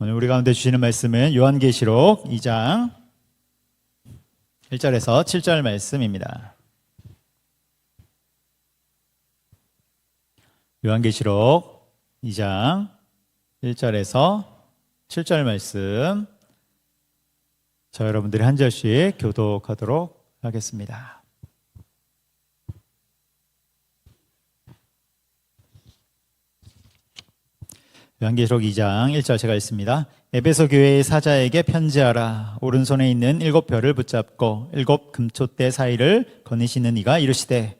오늘 우리 가운데 주시는 말씀은 요한계시록 2장 1절에서 7절 말씀입니다. 요한계시록 2장 1절에서 7절 말씀, 저 여러분들이 한 절씩 교독하도록 하겠습니다. 요한계시록 2장 1절 제가 읽습니다. 에베소 교회의 사자에게 편지하라. 오른손에 있는 7별을 붙잡고 7 금촛대 사이를 거니시는 이가 이르시되,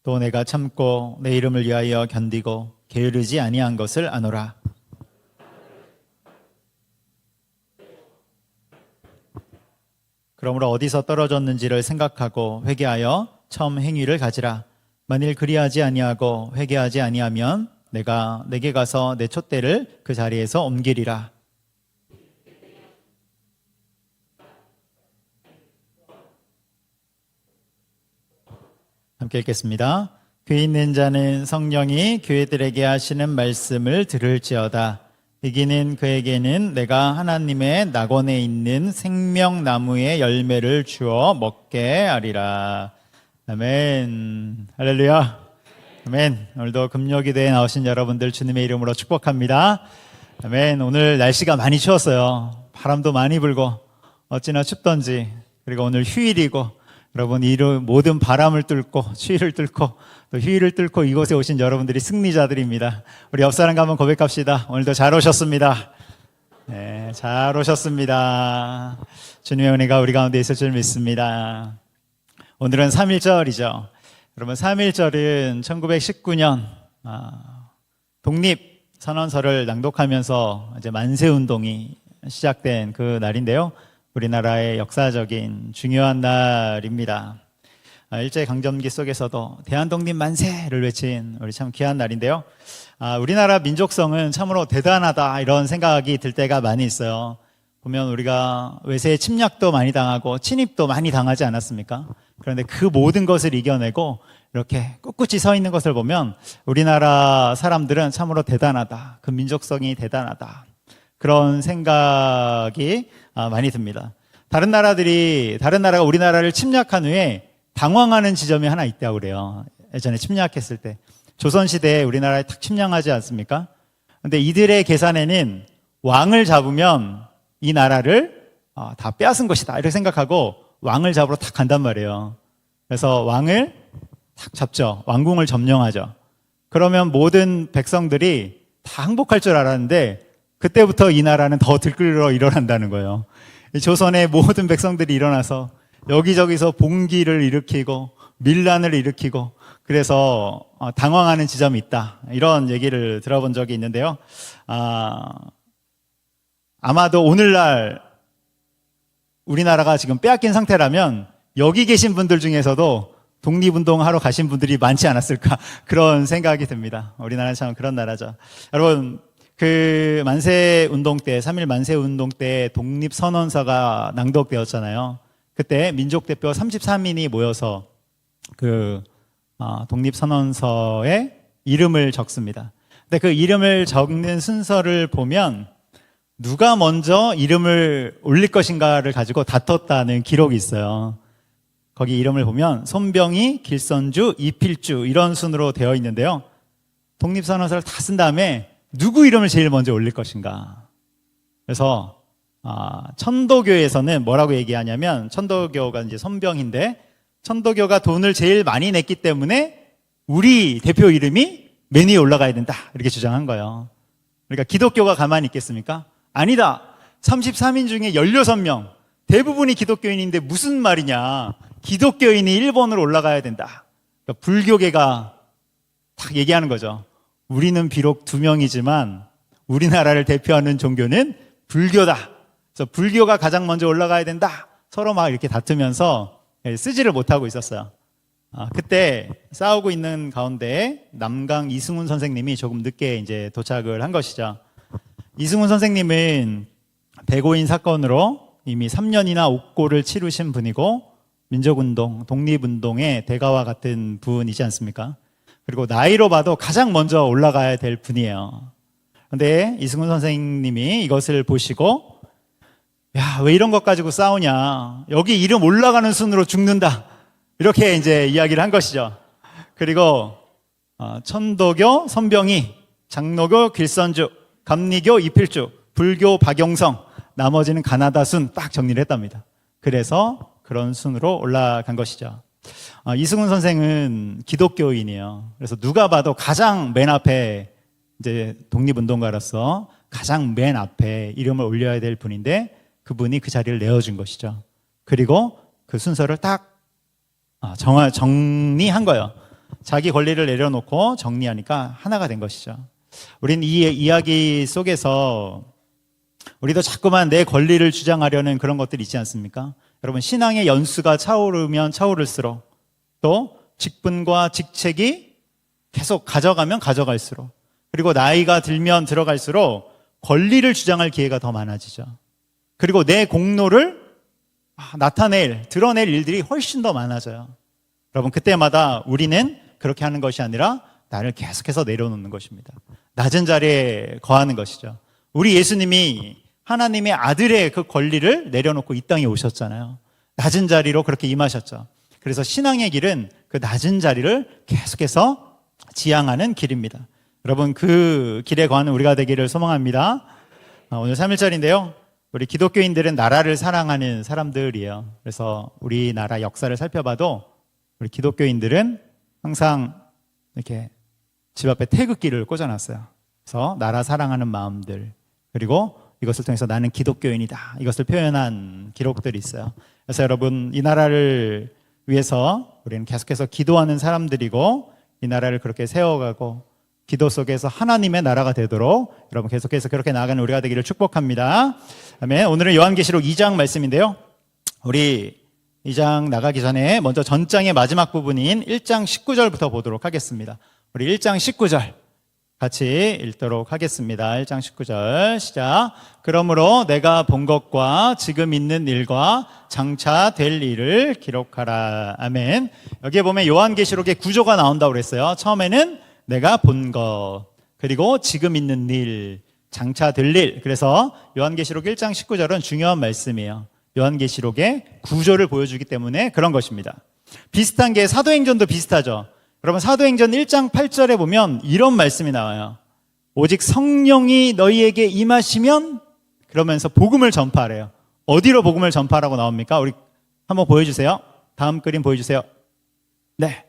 또 내가 참고 내 이름을 위하여 견디고 게으르지 아니한 것을 아노라. 그러므로 어디서 떨어졌는지를 생각하고 회개하여 처음 행위를 가지라. 만일 그리하지 아니하고 회개하지 아니하면 내가 내게 가서 내 촛대를 그 자리에서 옮기리라. 함께 읽겠습니다. 귀 있는 자는 성령이 교회들에게 하시는 말씀을 들을지어다. 이기는 그에게는 내가 하나님의 낙원에 있는 생명나무의 열매를 주어 먹게 하리라. 아멘. 할렐루야. 아멘. 오늘도 금요기도에 나오신 여러분들 주님의 이름으로 축복합니다. 아멘. 오늘 날씨가 많이 추웠어요. 바람도 많이 불고 어찌나 춥던지. 그리고 오늘 휴일이고 여러분, 이 모든 바람을 뚫고 추위를 뚫고 또 휴일을 뚫고 이곳에 오신 여러분들이 승리자들입니다. 우리 옆 사람과 한번 고백합시다. 오늘도 잘 오셨습니다. 네, 잘 오셨습니다. 주님의 은혜가 우리 가운데 있을 줄 믿습니다. 오늘은 3.1절이죠. 여러분, 3.1절은 1919년 독립선언서를 낭독하면서 이제 만세운동이 시작된 그 날인데요. 우리나라의 역사적인 중요한 날입니다. 일제강점기 속에서도 대한독립 만세를 외친 우리 참 귀한 날인데요. 우리나라 민족성은 참으로 대단하다 이런 생각이 들 때가 많이 있어요. 보면 우리가 외세의 침략도 많이 당하고 침입도 많이 당하지 않았습니까? 그런데 그 모든 것을 이겨내고 이렇게 꿋꿋이 서 있는 것을 보면 우리나라 사람들은 참으로 대단하다. 그 민족성이 대단하다. 그런 생각이 많이 듭니다. 다른 나라가 우리나라를 침략한 후에 당황하는 지점이 하나 있다고 그래요. 예전에 침략했을 때. 조선시대에 우리나라에 탁 침략하지 않습니까? 근데 이들의 계산에는 왕을 잡으면 이 나라를 다 빼앗은 것이다. 이렇게 생각하고 왕을 잡으러 탁 간단 말이에요. 그래서 왕을 탁 잡죠. 왕궁을 점령하죠. 그러면 모든 백성들이 다 항복할 줄 알았는데 그때부터 이 나라는 더 들끓어 일어난다는 거예요. 조선의 모든 백성들이 일어나서 여기저기서 봉기를 일으키고 밀란을 일으키고 그래서 당황하는 지점이 있다. 이런 얘기를 들어본 적이 있는데요. 아마도 오늘날 우리나라가 지금 빼앗긴 상태라면 여기 계신 분들 중에서도 독립운동하러 가신 분들이 많지 않았을까 그런 생각이 듭니다. 우리나라는 참 그런 나라죠. 여러분, 그 만세운동 때, 3.1 만세운동 때 독립선언서가 낭독되었잖아요. 그때 민족대표 33인이 모여서 그 독립선언서에 이름을 적습니다. 근데 그 이름을 적는 순서를 보면 누가 먼저 이름을 올릴 것인가를 가지고 다퉜다는 기록이 있어요. 거기 이름을 보면 손병희, 길선주, 이필주 이런 순으로 되어 있는데요. 독립선언서를 다 쓴 다음에 누구 이름을 제일 먼저 올릴 것인가. 그래서 천도교에서는 뭐라고 얘기하냐면, 천도교가 이제 손병인데 천도교가 돈을 제일 많이 냈기 때문에 우리 대표 이름이 맨 위에 올라가야 된다 이렇게 주장한 거예요. 그러니까 기독교가 가만히 있겠습니까? 아니다. 33인 중에 16명 대부분이 기독교인인데 무슨 말이냐. 기독교인이 1번으로 올라가야 된다. 그러니까 불교계가 딱 얘기하는 거죠. 우리는 비록 2명이지만 우리나라를 대표하는 종교는 불교다. 그래서 불교가 가장 먼저 올라가야 된다. 서로 막 이렇게 다투면서 쓰지를 못하고 있었어요. 그때 싸우고 있는 가운데 남강 이승훈 선생님이 조금 늦게 이제 도착을 한 것이죠. 이승훈 선생님은 백오인 사건으로 이미 3년이나 옥고를 치르신 분이고 민족운동, 독립운동의 대가와 같은 분이지 않습니까? 그리고 나이로 봐도 가장 먼저 올라가야 될 분이에요. 그런데 이승훈 선생님이 이것을 보시고 야, 왜 이런 것 가지고 싸우냐? 여기 이름 올라가는 순으로 죽는다. 이렇게 이제 이야기를 한 것이죠. 그리고 천도교 선병희, 장로교 길선주, 감리교 이필주, 불교 박용성, 나머지는 가나다 순 딱 정리를 했답니다. 그래서 그런 순으로 올라간 것이죠. 이승훈 선생은 기독교인이에요. 그래서 누가 봐도 가장 맨 앞에 이제 독립운동가로서 가장 맨 앞에 이름을 올려야 될 분인데 그분이 그 자리를 내어준 것이죠. 그리고 그 순서를 딱 정리한 거예요. 자기 권리를 내려놓고 정리하니까 하나가 된 것이죠. 우린 이 이야기 속에서 우리도 자꾸만 내 권리를 주장하려는 그런 것들이 있지 않습니까? 여러분, 신앙의 연수가 차오르면 차오를수록 또 직분과 직책이 계속 가져가면 가져갈수록 그리고 나이가 들면 들어갈수록 권리를 주장할 기회가 더 많아지죠. 그리고 내 공로를 드러낼 일들이 훨씬 더 많아져요. 여러분, 그때마다 우리는 그렇게 하는 것이 아니라 나를 계속해서 내려놓는 것입니다. 낮은 자리에 거하는 것이죠. 우리 예수님이 하나님의 아들의 그 권리를 내려놓고 이 땅에 오셨잖아요. 낮은 자리로 그렇게 임하셨죠. 그래서 신앙의 길은 그 낮은 자리를 계속해서 지향하는 길입니다. 여러분, 그 길에 거하는 우리가 되기를 소망합니다. 오늘 3일절인데요. 우리 기독교인들은 나라를 사랑하는 사람들이에요. 그래서 우리나라 역사를 살펴봐도 우리 기독교인들은 항상 이렇게 집 앞에 태극기를 꽂아놨어요. 그래서 나라 사랑하는 마음들, 그리고 이것을 통해서 나는 기독교인이다, 이것을 표현한 기록들이 있어요. 그래서 여러분, 이 나라를 위해서 우리는 계속해서 기도하는 사람들이고 이 나라를 그렇게 세워가고 기도 속에서 하나님의 나라가 되도록 여러분 계속해서 그렇게 나아가는 우리가 되기를 축복합니다. 아멘. 오늘은 요한계시록 2장 말씀인데요. 우리 2장 나가기 전에 먼저 전장의 마지막 부분인 1장 19절부터 보도록 하겠습니다. 우리 1장 19절 같이 읽도록 하겠습니다. 1장 19절 시작. 그러므로 내가 본 것과 지금 있는 일과 장차 될 일을 기록하라. 아멘. 여기에 보면 요한계시록의 구조가 나온다고 그랬어요. 처음에는 내가 본 것, 그리고 지금 있는 일, 장차 될 일. 그래서 요한계시록 1장 19절은 중요한 말씀이에요. 요한계시록의 구조를 보여주기 때문에 그런 것입니다. 비슷한 게 사도행전도 비슷하죠. 여러분, 사도행전 1장 8절에 보면 이런 말씀이 나와요. 오직 성령이 너희에게 임하시면, 그러면서 복음을 전파하래요. 어디로 복음을 전파하라고 나옵니까? 우리 한번 보여주세요. 다음 그림 보여주세요. 네,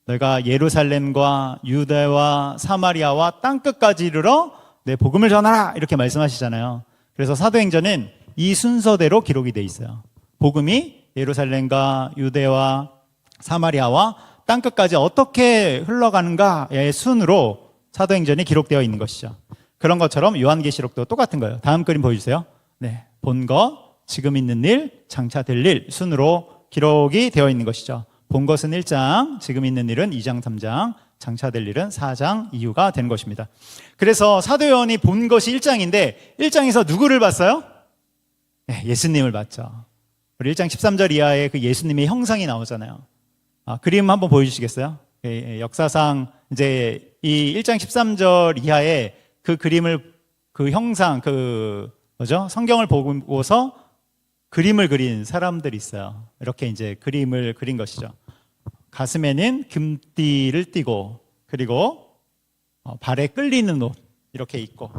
너희가 예루살렘과 유대와 사마리아와 땅끝까지 이르러 내 복음을 전하라, 이렇게 말씀하시잖아요. 그래서 사도행전은 이 순서대로 기록이 돼 있어요. 복음이 예루살렘과 유대와 사마리아와 땅끝까지 어떻게 흘러가는가의 순으로 사도행전이 기록되어 있는 것이죠. 그런 것처럼 요한계시록도 똑같은 거예요. 다음 그림 보여주세요. 네, 본 것, 지금 있는 일, 장차 될 일 순으로 기록이 되어 있는 것이죠. 본 것은 1장, 지금 있는 일은 2장, 3장, 장차 될 일은 4장 이후가 되는 것입니다. 그래서 사도 요한이 본 것이 1장인데 1장에서 누구를 봤어요? 네, 예수님을 봤죠. 우리 1장 13절 이하에 그 예수님의 형상이 나오잖아요. 그림 한번 보여주시겠어요? 역사상 이제 이 1장 13절 이하에 그 그림을, 그 형상, 성경을 보고서 그림을 그린 사람들이 있어요. 이렇게 이제 그림을 그린 것이죠. 가슴에는 금띠를 띠고, 그리고 발에 끌리는 옷 이렇게 입고,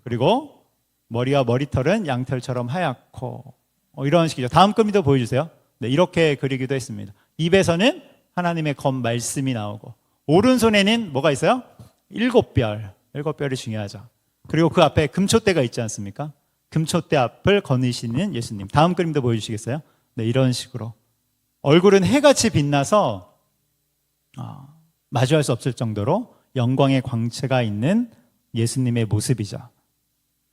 그리고 머리와 머리털은 양털처럼 하얗고, 이런 식이죠. 다음 그림도 보여주세요. 네, 이렇게 그리기도 했습니다. 입에서는 하나님의 검 말씀이 나오고, 오른손에는 뭐가 있어요? 7별. 7별이 중요하죠. 그리고 그 앞에 금초대가 있지 않습니까? 금초대 앞을 거느시는 예수님. 다음 그림도 보여주시겠어요? 네, 이런 식으로 얼굴은 해같이 빛나서 마주할 수 없을 정도로 영광의 광채가 있는 예수님의 모습이죠.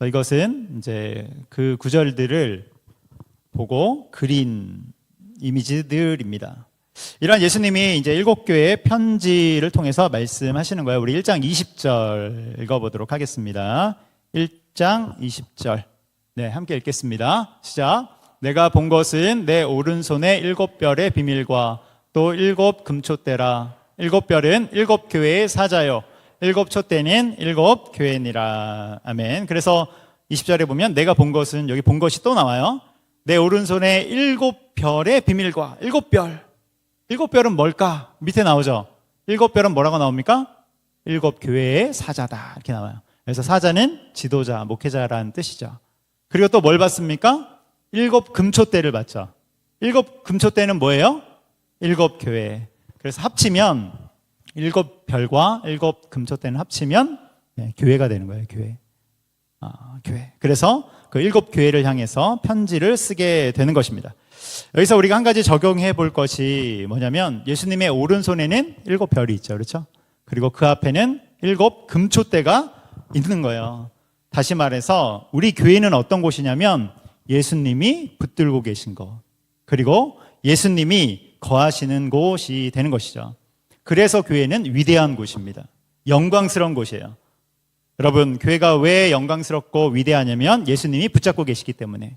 이것은 이제 그 구절들을 보고 그린 이미지들입니다. 이러한 예수님이 이제 7교회의 편지를 통해서 말씀하시는 거예요. 우리 1장 20절 읽어보도록 하겠습니다. 1장 20절. 네, 함께 읽겠습니다. 시작. 내가 본 것은 내 오른손의 7별의 비밀과 또 7 금촛대라. 7별은 7 교회의 사자요 7 촛대는 7 교회니라. 아멘. 그래서 20절에 보면 내가 본 것은, 여기 본 것이 또 나와요. 내 오른손에 7별의 비밀과 7별. 7별은 뭘까? 밑에 나오죠. 7별은 뭐라고 나옵니까? 7 교회의 사자다 이렇게 나와요. 그래서 사자는 지도자, 목회자라는 뜻이죠. 그리고 또 뭘 받습니까? 7 금촛대를 받죠. 7 금촛대는 뭐예요? 7 교회. 그래서 합치면 7별과 7 금촛대는 합치면 교회가 되는 거예요. 교회. 교회. 그래서 그 7 교회를 향해서 편지를 쓰게 되는 것입니다. 여기서 우리가 한 가지 적용해 볼 것이 뭐냐면, 예수님의 오른손에는 7 별이 있죠. 그렇죠? 그리고 그 앞에는 7 금촛대가 있는 거예요. 다시 말해서 우리 교회는 어떤 곳이냐면 예수님이 붙들고 계신 것, 그리고 예수님이 거하시는 곳이 되는 것이죠. 그래서 교회는 위대한 곳입니다. 영광스러운 곳이에요. 여러분, 교회가 왜 영광스럽고 위대하냐면 예수님이 붙잡고 계시기 때문에,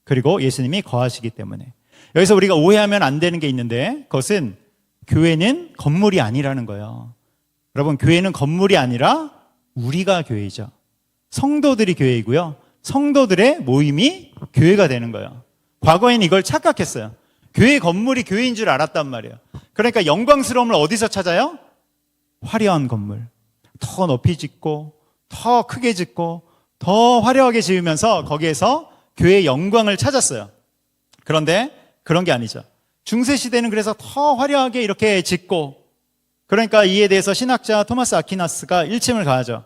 그리고 예수님이 거하시기 때문에. 여기서 우리가 오해하면 안 되는 게 있는데, 그것은 교회는 건물이 아니라는 거예요. 여러분, 교회는 건물이 아니라 우리가 교회이죠. 성도들이 교회이고요, 성도들의 모임이 교회가 되는 거예요. 과거에는 이걸 착각했어요. 교회 건물이 교회인 줄 알았단 말이에요. 그러니까 영광스러움을 어디서 찾아요? 화려한 건물. 더 높이 짓고 더 크게 짓고 더 화려하게 지으면서 거기에서 교회의 영광을 찾았어요. 그런데 그런 게 아니죠. 중세시대는 그래서 더 화려하게 이렇게 짓고, 그러니까 이에 대해서 신학자 토마스 아퀴나스가 일침을 가하죠.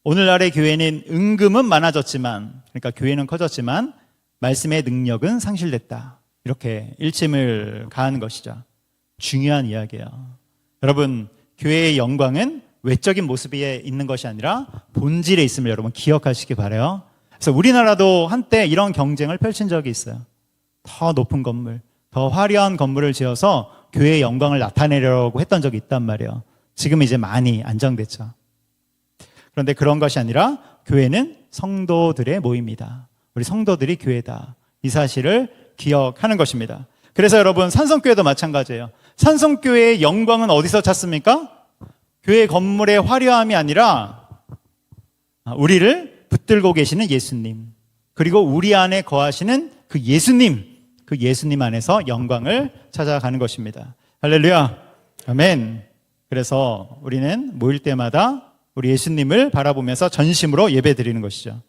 오늘날의 교회는 은금은 많아졌지만, 그러니까 교회는 커졌지만 말씀의 능력은 상실됐다. 이렇게 일침을 가하는 것이죠. 중요한 이야기예요. 여러분, 교회의 영광은 외적인 모습에 있는 것이 아니라 본질에 있음을 여러분 기억하시기 바라요. 그래서 우리나라도 한때 이런 경쟁을 펼친 적이 있어요. 더 높은 건물, 더 화려한 건물을 지어서 교회의 영광을 나타내려고 했던 적이 있단 말이에요. 지금 이제 많이 안정됐죠. 그런데 그런 것이 아니라 교회는 성도들의 모임이다. 우리 성도들이 교회다. 이 사실을 기억하는 것입니다. 그래서 여러분, 산성교회도 마찬가지예요. 산성교회의 영광은 어디서 찾습니까? 교회 건물의 화려함이 아니라 우리를 붙들고 계시는 예수님, 그리고 우리 안에 거하시는 그 예수님 안에서 영광을 찾아가는 것입니다. 할렐루야. 아멘. 그래서 우리는 모일 때마다 우리 예수님을 바라보면서 전심으로 예배 드리는 것이죠.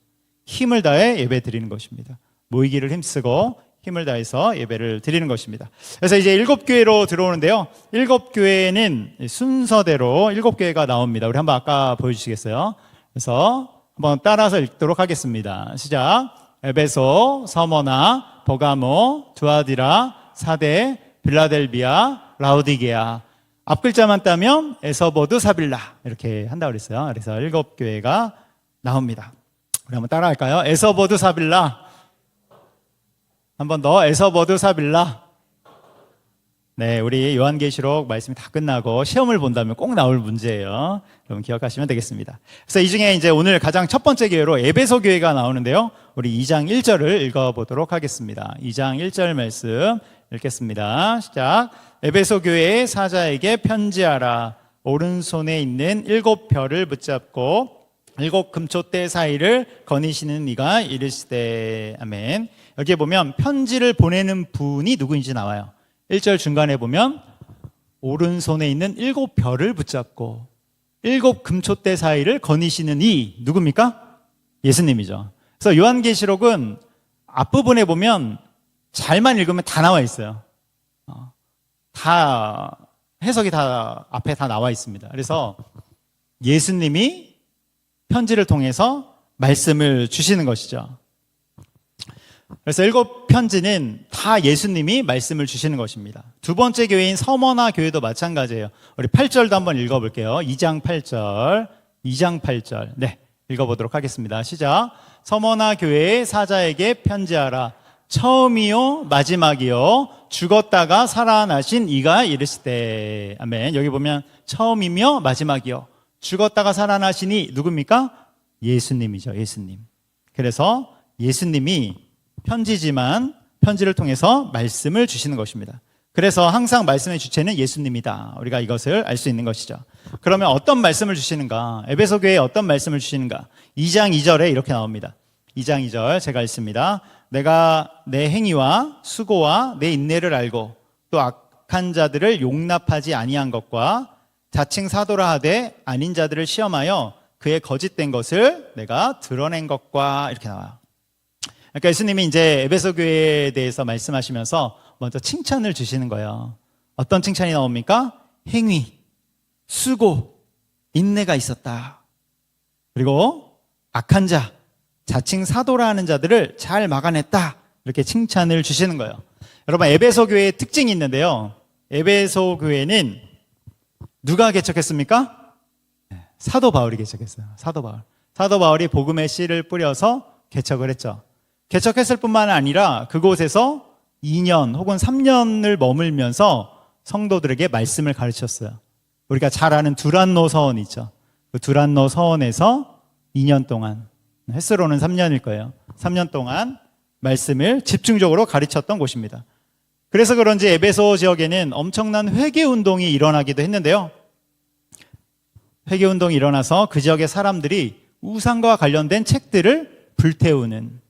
힘을 다해 예배 드리는 것입니다. 모이기를 힘쓰고 힘을 다해서 예배를 드리는 것입니다. 그래서 이제 7교회로 들어오는데요. 7교회는 순서대로 7교회가 나옵니다. 우리 한번 아까 보여주시겠어요? 그래서 한번 따라서 읽도록 하겠습니다. 시작. 에베소, 서머나, 버가모, 두아디라, 사데, 빌라델비아, 라우디게아. 앞글자만 따면 에서보드, 사빌라 이렇게 한다고 그랬어요. 그래서 7교회가 나옵니다. 우리 한번 따라할까요? 에서보드, 사빌라. 한 번 더. 에서보드, 사빌라. 네, 우리 요한계시록 말씀이 다 끝나고 시험을 본다면 꼭 나올 문제예요. 여러분 기억하시면 되겠습니다. 그래서 이 중에 이제 오늘 가장 첫 번째 교회로 에베소 교회가 나오는데요. 우리 2장 1절을 읽어보도록 하겠습니다. 2장 1절 말씀 읽겠습니다. 시작. 에베소 교회의 사자에게 편지하라. 오른손에 있는 7 별을 붙잡고 7 금촛대 사이를 거니시는 이가 이르시되. 아멘. 여기에 보면 편지를 보내는 분이 누구인지 나와요. 1절 중간에 보면 오른손에 있는 7 별을 붙잡고 7 금촛대 사이를 거니시는 이 누굽니까? 예수님이죠. 그래서 요한계시록은 앞부분에 보면 잘만 읽으면 다 나와 있어요. 다 해석이 다 앞에 다 나와 있습니다. 그래서 예수님이 편지를 통해서 말씀을 주시는 것이죠. 그래서 7 편지는 다 예수님이 말씀을 주시는 것입니다. 두 번째 교회인 서머나 교회도 마찬가지예요. 우리 8절도 한번 읽어볼게요. 2장 8절. 2장 8절. 네, 읽어보도록 하겠습니다. 시작. 서머나 교회의 사자에게 편지하라. 처음이요 마지막이요 죽었다가 살아나신 이가 이르시되. 아멘. 여기 보면 처음이며 마지막이요 죽었다가 살아나신 이 누굽니까? 예수님이죠. 예수님. 그래서 예수님이 편지지만 편지를 통해서 말씀을 주시는 것입니다. 그래서 항상 말씀의 주체는 예수님이다. 우리가 이것을 알 수 있는 것이죠. 그러면 어떤 말씀을 주시는가? 에베소 교회에 어떤 말씀을 주시는가? 2장 2절에 이렇게 나옵니다. 2장 2절 제가 읽습니다. 내가 내 행위와 수고와 내 인내를 알고 또 악한 자들을 용납하지 아니한 것과 자칭 사도라 하되 아닌 자들을 시험하여 그의 거짓된 것을 내가 드러낸 것과 이렇게 나와요. 그러니까 예수님이 이제 에베소 교회에 대해서 말씀하시면서 먼저 칭찬을 주시는 거예요. 어떤 칭찬이 나옵니까? 행위, 수고, 인내가 있었다. 그리고 악한 자, 자칭 사도라 하는 자들을 잘 막아냈다. 이렇게 칭찬을 주시는 거예요. 여러분, 에베소 교회의 특징이 있는데요. 에베소 교회는 누가 개척했습니까? 사도 바울이 개척했어요. 사도 바울. 사도 바울이 복음의 씨를 뿌려서 개척을 했죠. 개척했을 뿐만 아니라 그곳에서 2년 혹은 3년을 머물면서 성도들에게 말씀을 가르쳤어요. 우리가 잘 아는 두란노 서원 있죠. 그 두란노 서원에서 2년 동안, 횟수로는 3년일 거예요. 3년 동안 말씀을 집중적으로 가르쳤던 곳입니다. 그래서 그런지 에베소 지역에는 엄청난 회개운동이 일어나기도 했는데요. 회개운동이 일어나서 그 지역의 사람들이 우상과 관련된 책들을 불태우는,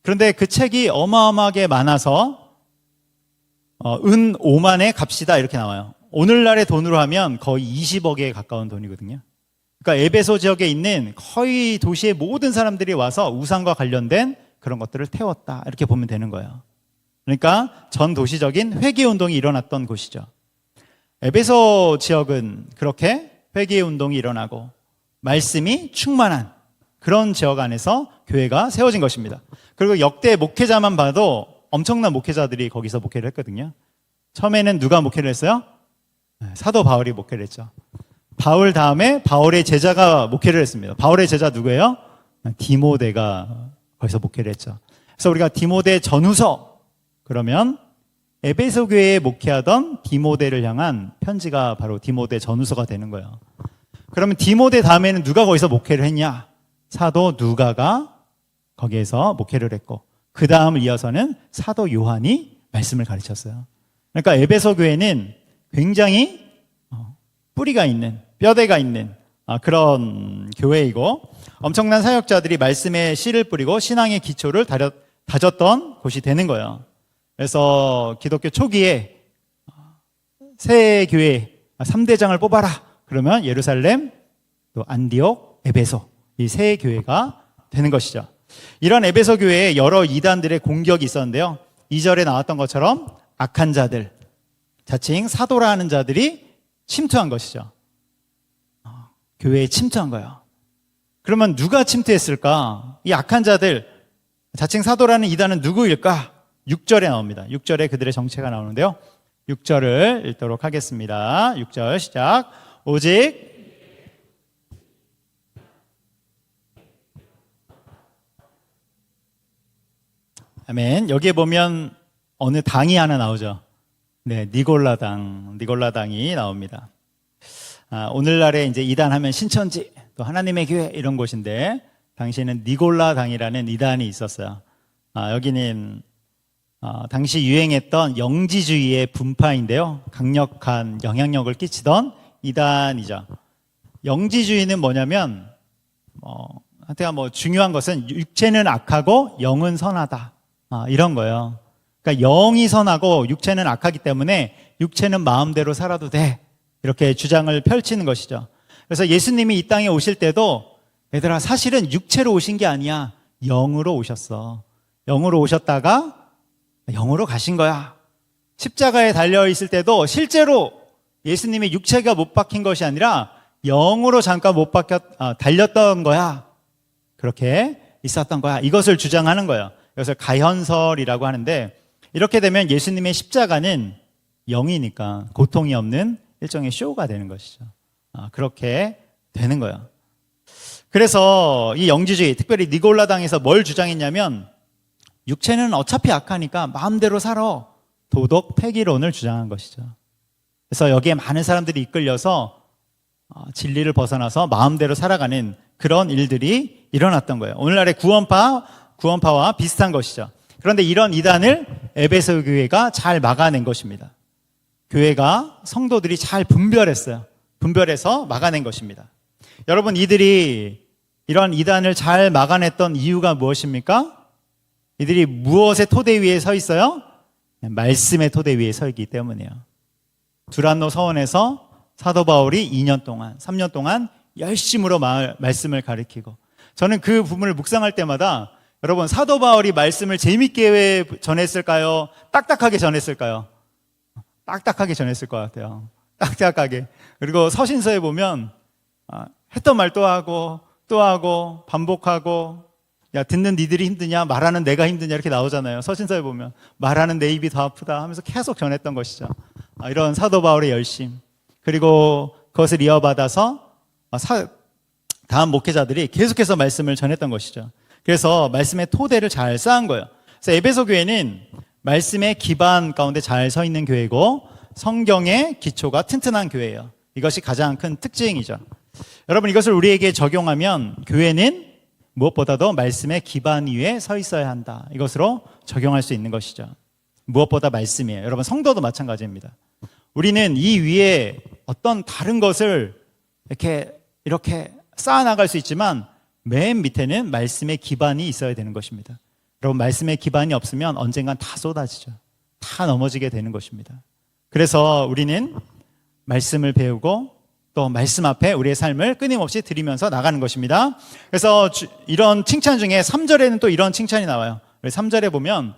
그런데 그 책이 어마어마하게 많아서 은 5만에 값이다 이렇게 나와요. 오늘날의 돈으로 하면 거의 20억에 가까운 돈이거든요. 그러니까 에베소 지역에 있는 거의 도시의 모든 사람들이 와서 우상과 관련된 그런 것들을 태웠다 이렇게 보면 되는 거예요. 그러니까 전 도시적인 회개운동이 일어났던 곳이죠. 에베소 지역은 그렇게 회개운동이 일어나고 말씀이 충만한 그런 지역 안에서 교회가 세워진 것입니다. 그리고 역대 목회자만 봐도 엄청난 목회자들이 거기서 목회를 했거든요. 처음에는 누가 목회를 했어요? 사도 바울이 목회를 했죠. 바울 다음에 바울의 제자가 목회를 했습니다. 바울의 제자 누구예요? 디모데가 거기서 목회를 했죠. 그래서 우리가 디모데 전후서, 그러면 에베소 교회에 목회하던 디모데를 향한 편지가 바로 디모데 전후서가 되는 거예요. 그러면 디모데 다음에는 누가 거기서 목회를 했냐? 사도 누가가 거기에서 목회를 했고, 그 다음을 이어서는 사도 요한이 말씀을 가르쳤어요. 그러니까 에베소 교회는 굉장히 뿌리가 있는, 뼈대가 있는 그런 교회이고, 엄청난 사역자들이 말씀의 씨를 뿌리고 신앙의 기초를 다졌던 곳이 되는 거예요. 그래서 기독교 초기에 새 교회 3대장을 뽑아라 그러면 예루살렘, 또 안디옥, 에베소, 이 세 교회가 되는 것이죠. 이런 에베소 교회에 여러 이단들의 공격이 있었는데요. 2절에 나왔던 것처럼 악한 자들, 자칭 사도라 하는 자들이 침투한 것이죠. 교회에 침투한 거예요. 그러면 누가 침투했을까? 이 악한 자들, 자칭 사도라는 이단은 누구일까? 6절에 나옵니다. 6절에 그들의 정체가 나오는데요. 6절을 읽도록 하겠습니다. 6절 시작. 오직 아멘. 여기에 보면 어느 당이 하나 나오죠. 네, 니골라당이 나옵니다. 오늘날에 이제 이단 하면 신천지, 또 하나님의 교회 이런 곳인데, 당시에는 니골라당이라는 이단이 있었어요. 여기는 당시 유행했던 영지주의의 분파인데요. 강력한 영향력을 끼치던 이단이죠. 영지주의는 뭐냐면, 하여튼 중요한 것은 육체는 악하고 영은 선하다. 이런 거예요. 그러니까 영이 선하고 육체는 악하기 때문에 육체는 마음대로 살아도 돼. 이렇게 주장을 펼치는 것이죠. 그래서 예수님이 이 땅에 오실 때도 얘들아 사실은 육체로 오신 게 아니야. 영으로 오셨어. 영으로 오셨다가 영으로 가신 거야. 십자가에 달려 있을 때도 실제로 예수님이 육체가 못 박힌 것이 아니라 영으로 잠깐 달렸던 거야. 그렇게 있었던 거야. 이것을 주장하는 거예요. 그래서 가현설이라고 하는데, 이렇게 되면 예수님의 십자가는 영이니까 고통이 없는 일종의 쇼가 되는 것이죠. 그렇게 되는 거예요. 그래서 이 영지주의, 특별히 니골라당에서 뭘 주장했냐면, 육체는 어차피 악하니까 마음대로 살아. 도덕 폐기론을 주장한 것이죠. 그래서 여기에 많은 사람들이 이끌려서 진리를 벗어나서 마음대로 살아가는 그런 일들이 일어났던 거예요. 오늘날의 구원파와 비슷한 것이죠. 그런데 이런 이단을 에베소 교회가 잘 막아낸 것입니다. 교회가 성도들이 잘 분별했어요. 분별해서 막아낸 것입니다. 여러분, 이들이 이런 이단을 잘 막아냈던 이유가 무엇입니까? 이들이 무엇의 토대 위에 서 있어요? 말씀의 토대 위에 서 있기 때문이에요. 두란노 서원에서 사도 바울이 2년 동안, 3년 동안 열심으로 말씀을 가르치고, 저는 그 부분을 묵상할 때마다 여러분, 사도 바울이 말씀을 재밌게 왜 전했을까요? 딱딱하게 전했을까요? 딱딱하게 전했을 것 같아요. 딱딱하게. 그리고 서신서에 보면 했던 말 또 하고 또 하고 반복하고, 야, 듣는 니들이 힘드냐, 말하는 내가 힘드냐, 이렇게 나오잖아요. 서신서에 보면 말하는 내 입이 더 아프다 하면서 계속 전했던 것이죠. 이런 사도 바울의 열심, 그리고 그것을 이어받아서 다음 목회자들이 계속해서 말씀을 전했던 것이죠. 그래서 말씀의 토대를 잘 쌓은 거예요. 그래서 에베소 교회는 말씀의 기반 가운데 잘 서 있는 교회고, 성경의 기초가 튼튼한 교회예요. 이것이 가장 큰 특징이죠. 여러분, 이것을 우리에게 적용하면 교회는 무엇보다도 말씀의 기반 위에 서 있어야 한다, 이것으로 적용할 수 있는 것이죠. 무엇보다 말씀이에요. 여러분, 성도도 마찬가지입니다. 우리는 이 위에 어떤 다른 것을 이렇게 쌓아나갈 수 있지만 맨 밑에는 말씀의 기반이 있어야 되는 것입니다. 여러분, 말씀의 기반이 없으면 언젠간 다 쏟아지죠. 다 넘어지게 되는 것입니다. 그래서 우리는 말씀을 배우고 또 말씀 앞에 우리의 삶을 끊임없이 드리면서 나가는 것입니다. 그래서 이런 칭찬 중에 3절에는 또 이런 칭찬이 나와요. 3절에 보면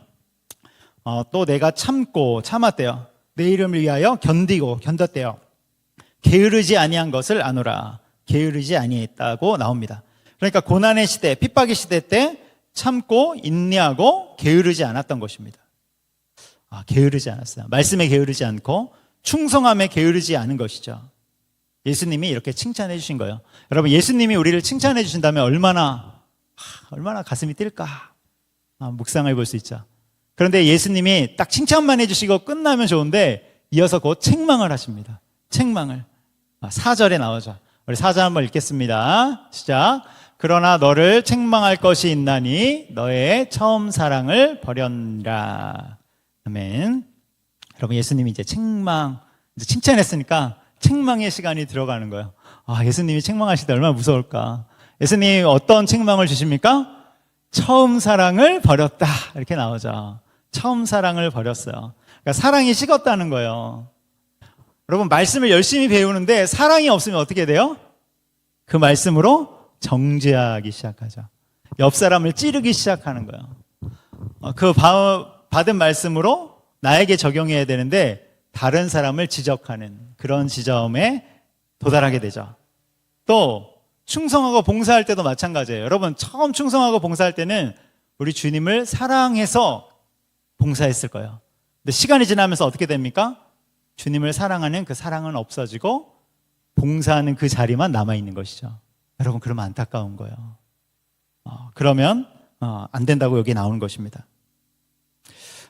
또 내가 참았대요. 내 이름을 위하여 견뎠대요. 게으르지 아니한 것을 아노라. 게으르지 아니했다고 나옵니다. 그러니까 고난의 시대, 핍박의 시대 때 참고 인내하고 게으르지 않았던 것입니다. 게으르지 않았어요. 말씀에 게으르지 않고 충성함에 게으르지 않은 것이죠. 예수님이 이렇게 칭찬해 주신 거예요. 여러분, 예수님이 우리를 칭찬해 주신다면 얼마나 가슴이 뛸까? 묵상해 볼 수 있죠. 그런데 예수님이 딱 칭찬만 해주시고 끝나면 좋은데 이어서 곧 책망을 하십니다. 책망을. 4절에 나오죠. 우리 4절 한번 읽겠습니다. 시작. 그러나 너를 책망할 것이 있나니 너의 처음 사랑을 버렸느라. 아멘. 여러분, 예수님이 이제 칭찬했으니까 책망의 시간이 들어가는 거예요. 예수님이 책망하실 때 얼마나 무서울까. 예수님이 어떤 책망을 주십니까? 처음 사랑을 버렸다, 이렇게 나오죠. 처음 사랑을 버렸어요. 그러니까 사랑이 식었다는 거예요. 여러분, 말씀을 열심히 배우는데 사랑이 없으면 어떻게 돼요? 그 말씀으로 정죄하기 시작하죠. 옆 사람을 찌르기 시작하는 거예요. 그 받은 말씀으로 나에게 적용해야 되는데 다른 사람을 지적하는 그런 지점에 도달하게 되죠. 또 충성하고 봉사할 때도 마찬가지예요. 여러분, 처음 충성하고 봉사할 때는 우리 주님을 사랑해서 봉사했을 거예요. 근데 시간이 지나면서 어떻게 됩니까? 주님을 사랑하는 그 사랑은 없어지고 봉사하는 그 자리만 남아있는 것이죠. 여러분, 그러면 안타까운 거예요. 그러면 안 된다고 여기 나오는 것입니다.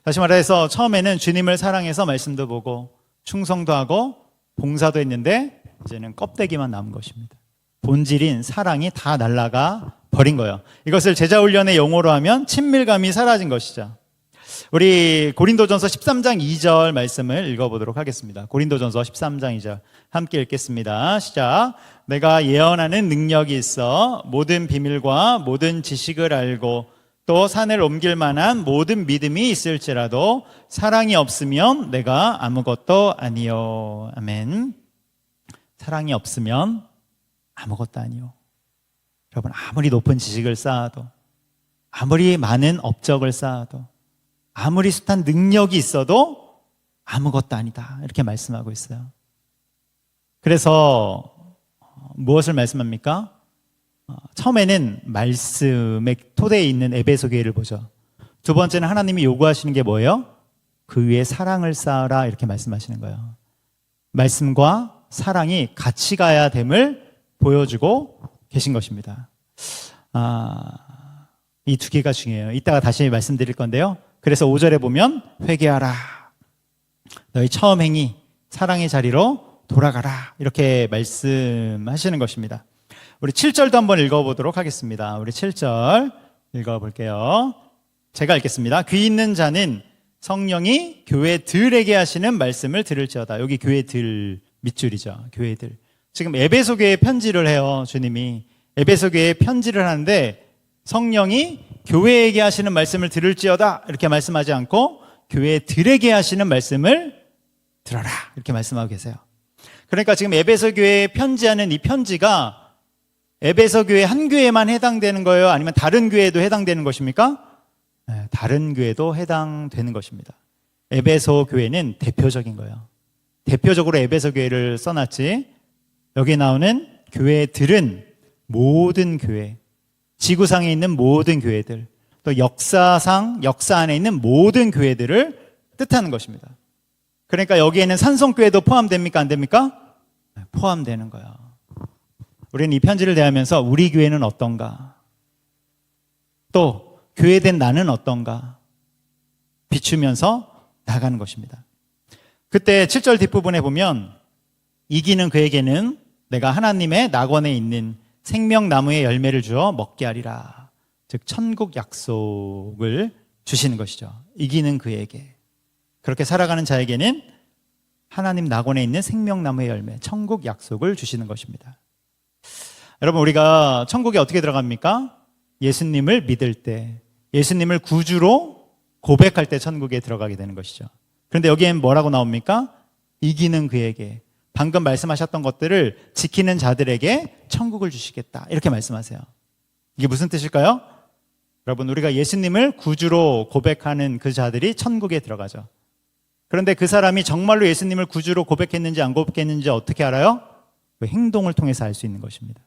다시 말해서 처음에는 주님을 사랑해서 말씀도 보고 충성도 하고 봉사도 했는데 이제는 껍데기만 남은 것입니다. 본질인 사랑이 다 날아가 버린 거예요. 이것을 제자훈련의 용어로 하면 친밀감이 사라진 것이죠. 우리 고린도전서 13장 2절 말씀을 읽어보도록 하겠습니다. 고린도전서 13장 2절 함께 읽겠습니다. 시작. 내가 예언하는 능력이 있어 모든 비밀과 모든 지식을 알고 또 산을 옮길 만한 모든 믿음이 있을지라도 사랑이 없으면 내가 아무것도 아니요. 아멘. 사랑이 없으면 아무것도 아니요. 여러분, 아무리 높은 지식을 쌓아도, 아무리 많은 업적을 쌓아도, 아무리 숱한 능력이 있어도 아무것도 아니다, 이렇게 말씀하고 있어요. 그래서 무엇을 말씀합니까? 처음에는 말씀의 토대에 있는 에베소 교회를 보죠. 두 번째는 하나님이 요구하시는 게 뭐예요? 그 위에 사랑을 쌓아라, 이렇게 말씀하시는 거예요. 말씀과 사랑이 같이 가야 됨을 보여주고 계신 것입니다. 이 두 개가 중요해요. 이따가 다시 말씀드릴 건데요. 그래서 5절에 보면 회개하라, 너희 처음 행위 사랑의 자리로 돌아가라, 이렇게 말씀하시는 것입니다. 우리 7절도 한번 읽어보도록 하겠습니다. 우리 7절 읽어볼게요. 제가 읽겠습니다. 귀 있는 자는 성령이 교회들에게 하시는 말씀을 들을지어다. 여기 교회들 밑줄이죠. 교회들. 지금 에베소 교회에 편지를 해요. 주님이 에베소 교회에 편지를 하는데 성령이 교회에게 하시는 말씀을 들을지어다 이렇게 말씀하지 않고 교회들에게 하시는 말씀을 들어라 이렇게 말씀하고 계세요. 그러니까 지금 에베소 교회에 편지하는 이 편지가 에베소 교회 한 교회만 해당되는 거예요? 아니면 다른 교회에도 해당되는 것입니까? 네, 다른 교회도 해당되는 것입니다. 에베소 교회는 대표적인 거예요. 대표적으로 에베소 교회를 써놨지 여기 나오는 교회들은 모든 교회, 지구상에 있는 모든 교회들, 또 역사 안에 있는 모든 교회들을 뜻하는 것입니다. 그러니까 여기에는 산성교회도 포함됩니까? 안 됩니까? 네, 포함되는 거예요. 우리는 이 편지를 대하면서 우리 교회는 어떤가? 또 교회된 나는 어떤가? 비추면서 나가는 것입니다. 그때 7절 뒷부분에 보면 이기는 그에게는 내가 하나님의 낙원에 있는 생명나무의 열매를 주어 먹게 하리라. 즉 천국 약속을 주시는 것이죠. 이기는 그에게. 그렇게 살아가는 자에게는 하나님 낙원에 있는 생명나무의 열매, 천국 약속을 주시는 것입니다. 여러분 우리가 천국에 어떻게 들어갑니까? 예수님을 믿을 때, 예수님을 구주로 고백할 때 천국에 들어가게 되는 것이죠. 그런데 여기엔 뭐라고 나옵니까? 이기는 그에게, 방금 말씀하셨던 것들을 지키는 자들에게 천국을 주시겠다 이렇게 말씀하세요. 이게 무슨 뜻일까요? 여러분 우리가 예수님을 구주로 고백하는 그 자들이 천국에 들어가죠. 그런데 그 사람이 정말로 예수님을 구주로 고백했는지 안 고백했는지 어떻게 알아요? 그 행동을 통해서 알 수 있는 것입니다.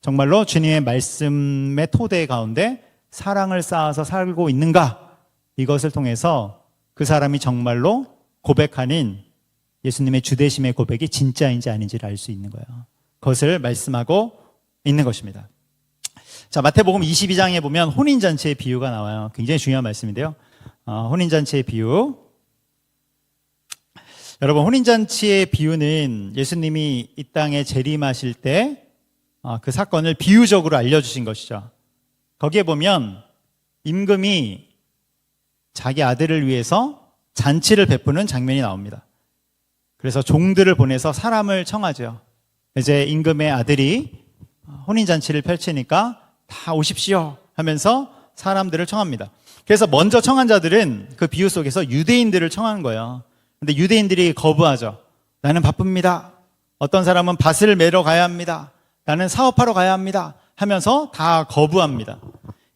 정말로 주님의 말씀의 토대 가운데 사랑을 쌓아서 살고 있는가? 이것을 통해서 그 사람이 정말로 고백하는 예수님의 주되심의 고백이 진짜인지 아닌지를 알 수 있는 거예요. 그것을 말씀하고 있는 것입니다. 자, 마태복음 22장에 보면 혼인잔치의 비유가 나와요. 굉장히 중요한 말씀인데요. 혼인잔치의 비유. 여러분 혼인잔치의 비유는 예수님이 이 땅에 재림하실 때 그 사건을 비유적으로 알려주신 것이죠. 거기에 보면 임금이 자기 아들을 위해서 잔치를 베푸는 장면이 나옵니다. 그래서 종들을 보내서 사람을 청하죠. 이제 임금의 아들이 혼인잔치를 펼치니까 다 오십시오 하면서 사람들을 청합니다. 그래서 먼저 청한 자들은 그 비유 속에서 유대인들을 청하는 거예요. 근데 유대인들이 거부하죠. 나는 바쁩니다. 어떤 사람은 밭을 매러 가야 합니다. 나는 사업하러 가야 합니다. 하면서 다 거부합니다.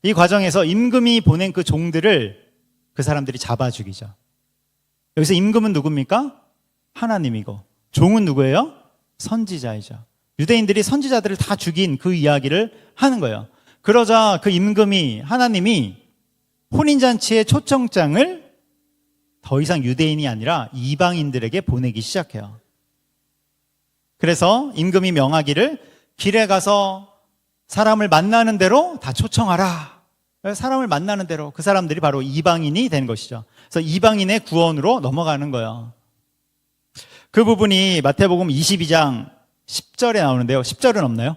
이 과정에서 임금이 보낸 그 종들을 그 사람들이 잡아 죽이죠. 여기서 임금은 누굽니까? 하나님이고 종은 누구예요? 선지자이죠. 유대인들이 선지자들을 다 죽인 그 이야기를 하는 거예요. 그러자 그 임금이 하나님이 혼인잔치의 초청장을 더 이상 유대인이 아니라 이방인들에게 보내기 시작해요. 그래서 임금이 명하기를 길에 가서 사람을 만나는 대로 다 초청하라. 사람을 만나는 대로 그 사람들이 바로 이방인이 된 것이죠. 그래서 이방인의 구원으로 넘어가는 거예요. 그 부분이 마태복음 22장 10절에 나오는데요. 10절은 없나요?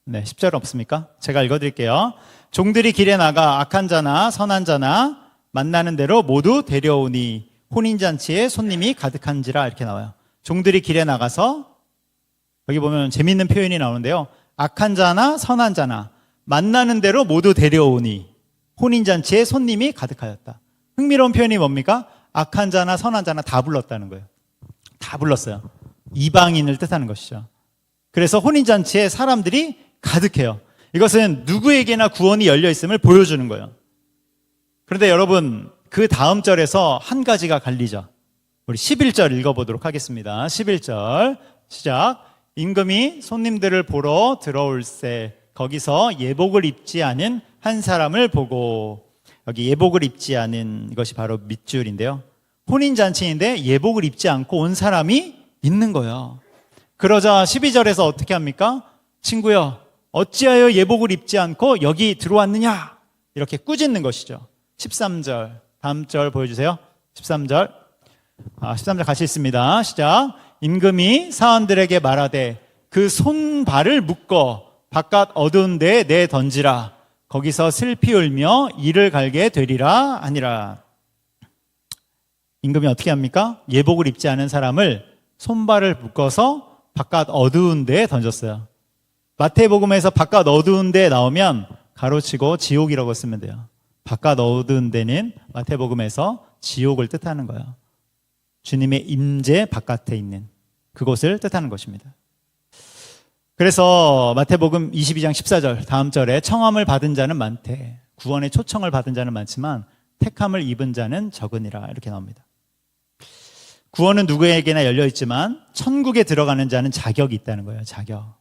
네, 10절은 없습니까? 제가 읽어드릴게요. 종들이 길에 나가 악한 자나 선한 자나 만나는 대로 모두 데려오니 혼인잔치에 손님이 가득한지라 이렇게 나와요. 종들이 길에 나가서 여기 보면 재밌는 표현이 나오는데요. 악한 자나 선한 자나 만나는 대로 모두 데려오니 혼인잔치에 손님이 가득하였다. 흥미로운 표현이 뭡니까? 악한 자나 선한 자나 다 불렀다는 거예요. 다 불렀어요. 이방인을 뜻하는 것이죠. 그래서 혼인잔치에 사람들이 가득해요. 이것은 누구에게나 구원이 열려 있음을 보여주는 거예요. 그런데 여러분 그 다음 절에서 한 가지가 갈리죠. 우리 11절 읽어보도록 하겠습니다. 11절 시작. 임금이 손님들을 보러 들어올세 거기서 예복을 입지 않은 한 사람을 보고, 여기 예복을 입지 않은 이것이 바로 밑줄인데요. 혼인잔치인데 예복을 입지 않고 온 사람이 있는 거예요. 그러자 12절에서 어떻게 합니까? 친구여 어찌하여 예복을 입지 않고 여기 들어왔느냐 이렇게 꾸짖는 것이죠. 13절 다음 절 보여주세요. 13절 13절 같이 있습니다. 시작. 임금이 사원들에게 말하되 그 손발을 묶어 바깥 어두운 데에 내던지라. 거기서 슬피 울며 이를 갈게 되리라 하니라. 임금이 어떻게 합니까? 예복을 입지 않은 사람을 손발을 묶어서 바깥 어두운 데에 던졌어요. 마태복음에서 바깥 어두운 데에 나오면 가로치고 지옥이라고 쓰면 돼요. 바깥 어두운 데는 마태복음에서 지옥을 뜻하는 거예요. 주님의 임재 바깥에 있는 그곳을 뜻하는 것입니다. 그래서 마태복음 22장 14절 다음 절에 청함을 받은 자는 많되 구원의 초청을 받은 자는 많지만 택함을 입은 자는 적으니라 이렇게 나옵니다. 구원은 누구에게나 열려 있지만 천국에 들어가는 자는 자격이 있다는 거예요. 자격.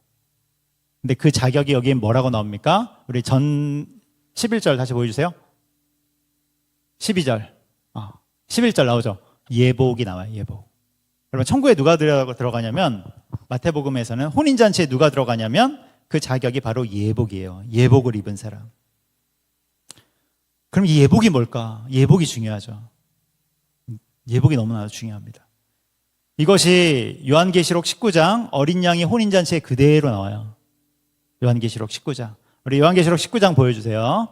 근데 그 자격이 여기에 뭐라고 나옵니까? 우리 전 11절 다시 보여주세요. 12절 11절 나오죠. 예복이 나와요. 예복. 여러분 천국에 누가 들어가냐면 마태복음에서는 혼인잔치에 누가 들어가냐면 그 자격이 바로 예복이에요. 예복을 입은 사람. 그럼 이 예복이 뭘까? 예복이 중요하죠. 예복이 너무나 중요합니다. 이것이 요한계시록 19장 어린 양이 혼인잔치에 그대로 나와요. 요한계시록 19장. 우리 요한계시록 19장 보여주세요.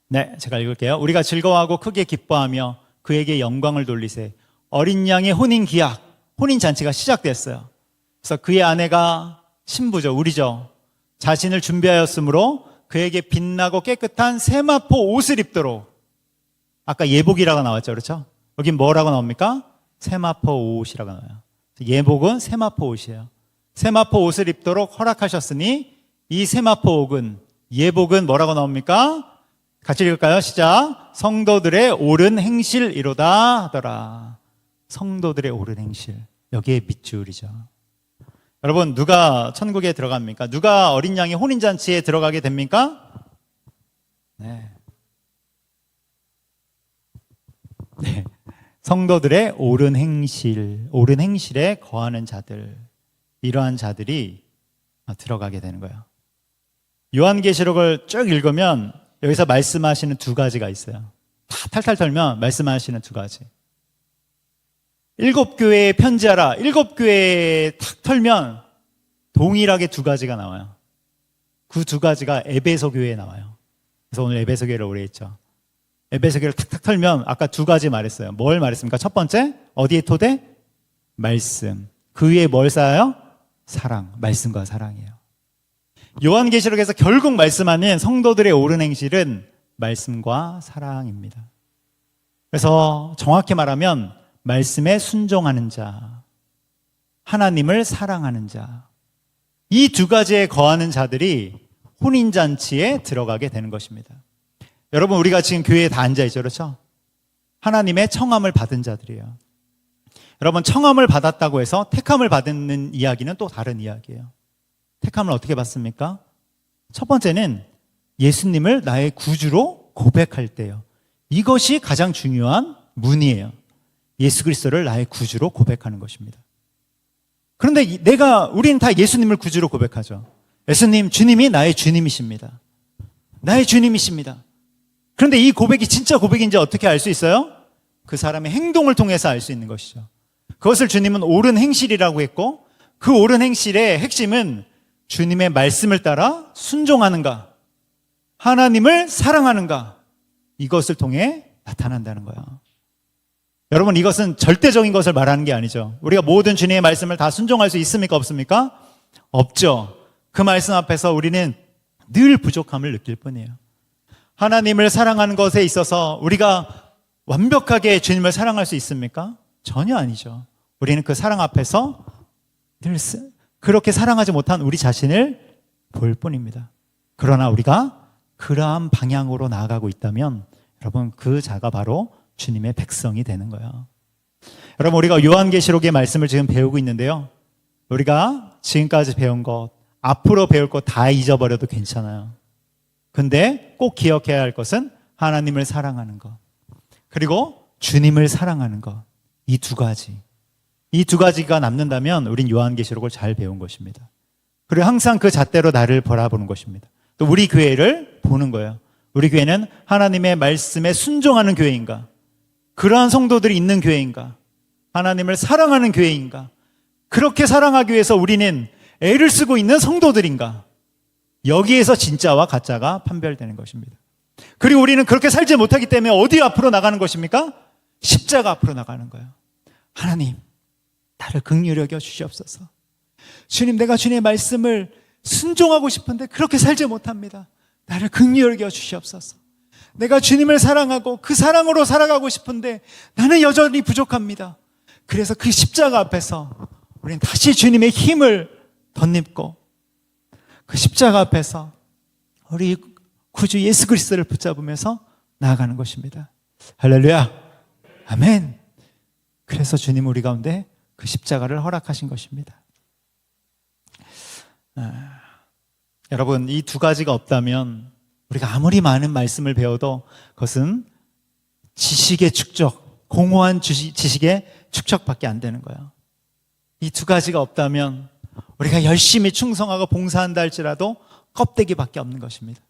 네, 제가 읽을게요. 우리가 즐거워하고 크게 기뻐하며 그에게 영광을 돌리세. 어린 양의 혼인 기약, 혼인 잔치가 시작됐어요. 그래서 그의 아내가 신부죠, 우리죠. 자신을 준비하였으므로 그에게 빛나고 깨끗한 세마포 옷을 입도록. 아까 예복이라고 나왔죠, 그렇죠? 여긴 뭐라고 나옵니까? 세마포 옷이라고 나와요. 예복은 세마포 옷이에요. 세마포 옷을 입도록 허락하셨으니 이 세마포 옷은 예복은 뭐라고 나옵니까? 같이 읽을까요? 시작. 성도들의 옳은 행실이로다 하더라. 성도들의 옳은 행실. 여기에 밑줄이죠. 여러분 누가 천국에 들어갑니까? 누가 어린 양의 혼인잔치에 들어가게 됩니까? 네. 성도들의 옳은 행실에 거하는 자들, 이러한 자들이 들어가게 되는 거예요. 요한계시록을 쭉 읽으면 여기서 말씀하시는 두 가지가 있어요. 다 탈탈 털면 말씀하시는 두 가지. 7교회에 편지하라. 7교회에 탁 털면 동일하게 두 가지가 나와요. 그 두 가지가 에베소 교회에 나와요. 그래서 오늘 에베소 교회를 오래 했죠. 에베소 교회를 탁탁 털면 아까 두 가지 말했어요. 뭘 말했습니까? 첫 번째, 어디에 토대? 말씀. 그 위에 뭘 쌓아요? 사랑. 말씀과 사랑이에요. 요한계시록에서 결국 말씀하는 성도들의 옳은 행실은 말씀과 사랑입니다. 그래서 정확히 말하면 말씀에 순종하는 자, 하나님을 사랑하는 자, 이 두 가지에 거하는 자들이 혼인잔치에 들어가게 되는 것입니다. 여러분 우리가 지금 교회에 다 앉아있죠, 그렇죠? 하나님의 청함을 받은 자들이에요. 여러분 청함을 받았다고 해서 택함을 받는 이야기는 또 다른 이야기예요. 택함을 어떻게 받습니까? 첫 번째는 예수님을 나의 구주로 고백할 때요. 이것이 가장 중요한 문이에요. 예수 그리스도를 나의 구주로 고백하는 것입니다. 그런데 우리는 다 예수님을 구주로 고백하죠. 예수님, 주님이 나의 주님이십니다. 나의 주님이십니다. 그런데 이 고백이 진짜 고백인지 어떻게 알 수 있어요? 그 사람의 행동을 통해서 알 수 있는 것이죠. 그것을 주님은 옳은 행실이라고 했고 그 옳은 행실의 핵심은 주님의 말씀을 따라 순종하는가, 하나님을 사랑하는가, 이것을 통해 나타난다는 거예요. 여러분 이것은 절대적인 것을 말하는 게 아니죠. 우리가 모든 주님의 말씀을 다 순종할 수 있습니까? 없습니까? 없죠. 그 말씀 앞에서 우리는 늘 부족함을 느낄 뿐이에요. 하나님을 사랑하는 것에 있어서 우리가 완벽하게 주님을 사랑할 수 있습니까? 전혀 아니죠. 우리는 그 사랑 앞에서 늘 그렇게 사랑하지 못한 우리 자신을 볼 뿐입니다. 그러나 우리가 그러한 방향으로 나아가고 있다면 여러분 그 자가 바로 주님의 백성이 되는 거예요. 여러분 우리가 요한계시록의 말씀을 지금 배우고 있는데요. 우리가 지금까지 배운 것, 앞으로 배울 것 다 잊어버려도 괜찮아요. 근데 꼭 기억해야 할 것은 하나님을 사랑하는 것, 그리고 주님을 사랑하는 것, 이 두 가지. 이 두 가지가 남는다면 우린 요한계시록을 잘 배운 것입니다. 그리고 항상 그 잣대로 나를 바라보는 것입니다. 또 우리 교회를 보는 거예요. 우리 교회는 하나님의 말씀에 순종하는 교회인가? 그러한 성도들이 있는 교회인가? 하나님을 사랑하는 교회인가? 그렇게 사랑하기 위해서 우리는 애를 쓰고 있는 성도들인가? 여기에서 진짜와 가짜가 판별되는 것입니다. 그리고 우리는 그렇게 살지 못하기 때문에 어디 앞으로 나가는 것입니까? 십자가 앞으로 나가는 거예요. 하나님, 나를 긍휼히 여겨 주시옵소서. 주님, 내가 주님의 말씀을 순종하고 싶은데 그렇게 살지 못합니다. 나를 긍휼히 여겨 주시옵소서. 내가 주님을 사랑하고 그 사랑으로 살아가고 싶은데 나는 여전히 부족합니다. 그래서 그 십자가 앞에서 우리는 다시 주님의 힘을 덧입고 그 십자가 앞에서 우리 구주 예수 그리스도를 붙잡으면서 나아가는 것입니다. 할렐루야, 아멘. 그래서 주님 우리 가운데 그 십자가를 허락하신 것입니다. 여러분, 이 두 가지가 없다면 우리가 아무리 많은 말씀을 배워도 그것은 지식의 축적, 공허한 지식의 축적밖에 안 되는 거예요. 이 두 가지가 없다면 우리가 열심히 충성하고 봉사한다 할지라도 껍데기밖에 없는 것입니다.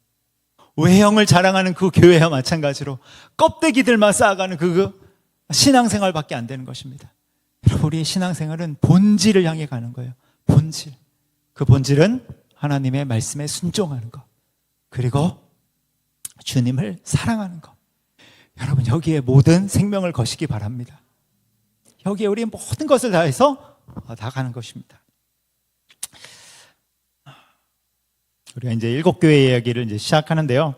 외형을 자랑하는 그 교회와 마찬가지로 껍데기들만 쌓아가는 그 신앙생활밖에 안 되는 것입니다. 여러분, 우리의 신앙생활은 본질을 향해 가는 거예요. 본질. 그 본질은 하나님의 말씀에 순종하는 것, 그리고 주님을 사랑하는 것. 여러분, 여기에 모든 생명을 거시기 바랍니다. 여기에 우리 모든 것을 다해서 나가는 것입니다. 우리가 이제 일곱 교회 이야기를 이제 시작하는데요.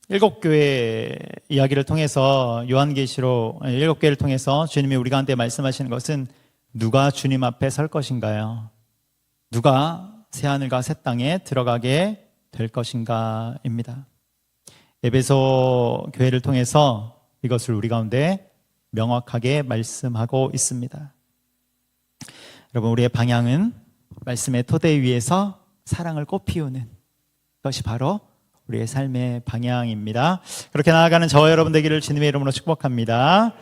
일곱 교회 이야기를 통해서 요한계시록 일곱 교회를 통해서 주님이 우리 가운데 말씀하시는 것은 누가 주님 앞에 설 것인가요? 누가 새하늘과 새 땅에 들어가게 될 것인가입니다. 에베소 교회를 통해서 이것을 우리 가운데 명확하게 말씀하고 있습니다. 여러분, 우리의 방향은 말씀의 토대 위에서 사랑을 꽃피우는 것이 바로 우리의 삶의 방향입니다. 그렇게 나아가는 저와 여러분 되기를 주님의 이름으로 축복합니다.